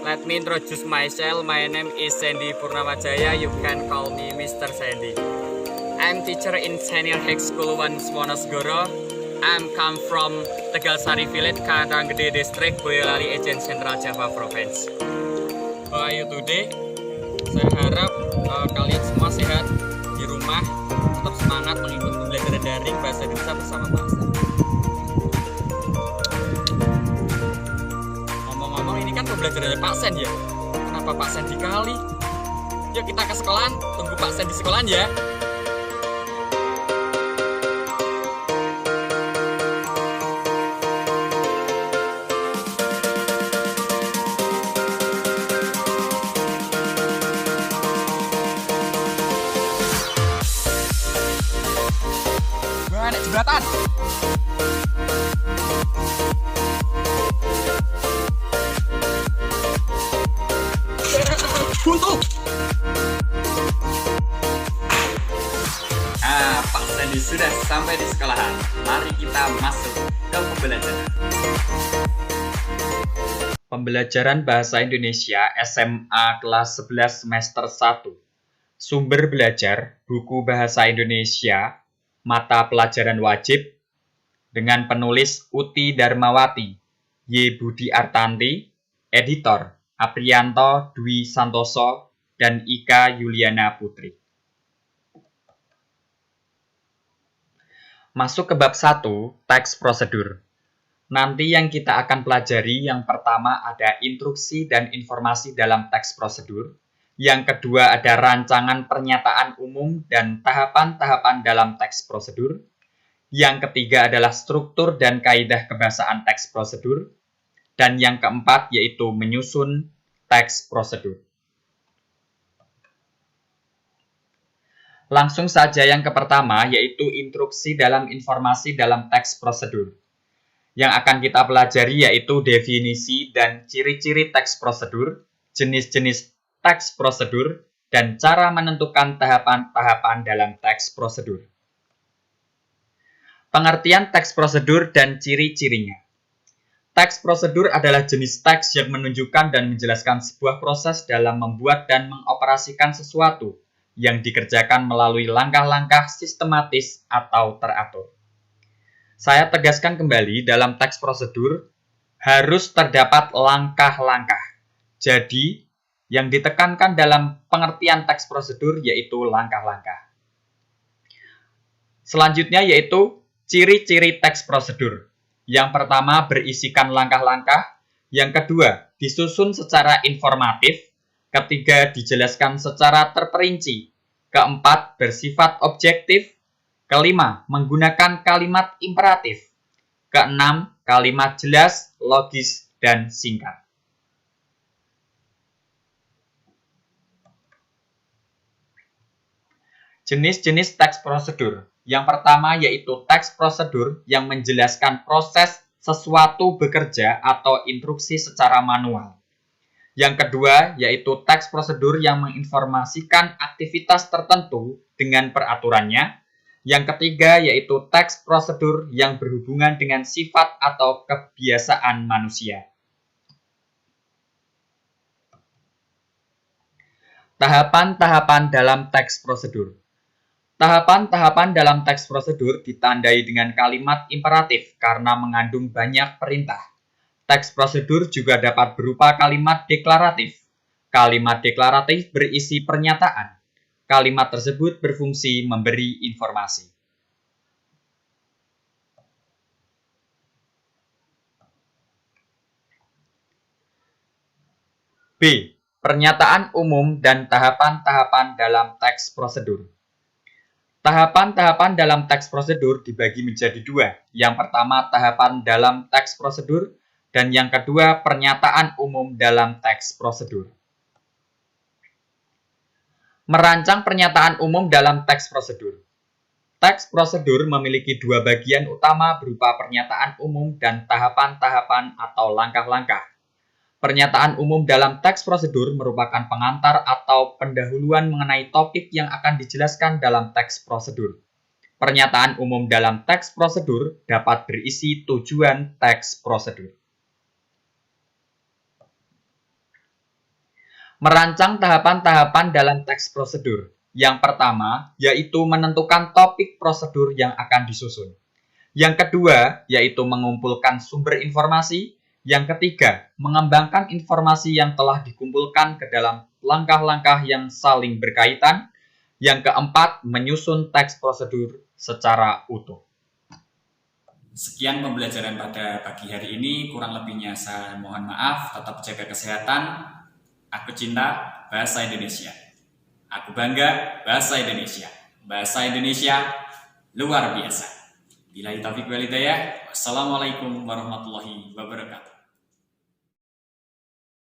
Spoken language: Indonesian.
Let me introduce myself. My name is Sandy Purnamajaya. You can call me Mr. Sandy. I'm teacher in Senior High School 1 Wonosegoro. I'm come from Tegal Sari Village, Karanggede District, Boyolali Agent Central Java Province. How are you today? Saya harap kalian semua sehat di rumah, tetap semangat mengikuti pembelajaran daring bahasa Indonesia bersama Pak Sandy. Ngomong-ngomong, ini kan pembelajarannya Pak Sen ya? Kenapa Pak Sen dikali? Yuk kita ke sekolahan, tunggu Pak Sen di sekolahan ya. Naik jembatan. Buntu. Pak Sandy sudah sampai di sekolahan. Mari kita masuk ke pembelajaran. Pembelajaran Bahasa Indonesia SMA kelas 11 semester 1. Sumber belajar, buku Bahasa Indonesia, mata pelajaran wajib, dengan penulis Uti Darmawati, Y. Budi Artanti, editor Aprianto Dwi Santoso, dan Ika Yuliana Putri. Masuk ke bab 1, teks prosedur. Nanti yang kita akan pelajari yang pertama ada instruksi dan informasi dalam teks prosedur. Yang kedua ada rancangan pernyataan umum dan tahapan-tahapan dalam teks prosedur. Yang ketiga adalah struktur dan kaidah kebahasaan teks prosedur. Dan yang keempat yaitu menyusun teks prosedur. Langsung saja yang pertama yaitu instruksi dalam informasi dalam teks prosedur. Yang akan kita pelajari yaitu definisi dan ciri-ciri teks prosedur, jenis-jenis teks prosedur, dan cara menentukan tahapan-tahapan dalam teks prosedur. Pengertian teks prosedur dan ciri-cirinya. Teks prosedur adalah jenis teks yang menunjukkan dan menjelaskan sebuah proses dalam membuat dan mengoperasikan sesuatu yang dikerjakan melalui langkah-langkah sistematis atau teratur. Saya tegaskan kembali, dalam teks prosedur harus terdapat langkah-langkah. Jadi, yang ditekankan dalam pengertian teks prosedur yaitu langkah-langkah. Selanjutnya yaitu ciri-ciri teks prosedur. Yang pertama berisikan langkah-langkah, yang kedua disusun secara informatif, ketiga dijelaskan secara terperinci, keempat bersifat objektif, kelima menggunakan kalimat imperatif, keenam kalimat jelas, logis, dan singkat. Jenis-jenis teks prosedur. Yang pertama yaitu teks prosedur yang menjelaskan proses sesuatu bekerja atau instruksi secara manual. Yang kedua yaitu teks prosedur yang menginformasikan aktivitas tertentu dengan peraturannya. Yang ketiga yaitu teks prosedur yang berhubungan dengan sifat atau kebiasaan manusia. Tahapan-tahapan dalam teks prosedur. Tahapan-tahapan dalam teks prosedur ditandai dengan kalimat imperatif karena mengandung banyak perintah. Teks prosedur juga dapat berupa kalimat deklaratif. Kalimat deklaratif berisi pernyataan. Kalimat tersebut berfungsi memberi informasi. B. Pernyataan umum dan tahapan-tahapan dalam teks prosedur. Tahapan-tahapan dalam teks prosedur dibagi menjadi dua. Yang pertama tahapan dalam teks prosedur dan yang kedua pernyataan umum dalam teks prosedur. Merancang pernyataan umum dalam teks prosedur. Teks prosedur memiliki dua bagian utama berupa pernyataan umum dan tahapan-tahapan atau langkah-langkah. Pernyataan umum dalam teks prosedur merupakan pengantar atau pendahuluan mengenai topik yang akan dijelaskan dalam teks prosedur. Pernyataan umum dalam teks prosedur dapat berisi tujuan teks prosedur. Merancang tahapan-tahapan dalam teks prosedur. Yang pertama, yaitu menentukan topik prosedur yang akan disusun. Yang kedua, yaitu mengumpulkan sumber informasi. Yang ketiga, mengembangkan informasi yang telah dikumpulkan ke dalam langkah-langkah yang saling berkaitan. Yang keempat, menyusun teks prosedur secara utuh. Sekian pembelajaran pada pagi hari ini, kurang lebihnya saya mohon maaf, tetap jaga kesehatan. Aku cinta bahasa Indonesia. Aku bangga bahasa Indonesia. Bahasa Indonesia luar biasa. Billahi taufiq wal hidayah. Wassalamualaikum warahmatullahi wabarakatuh.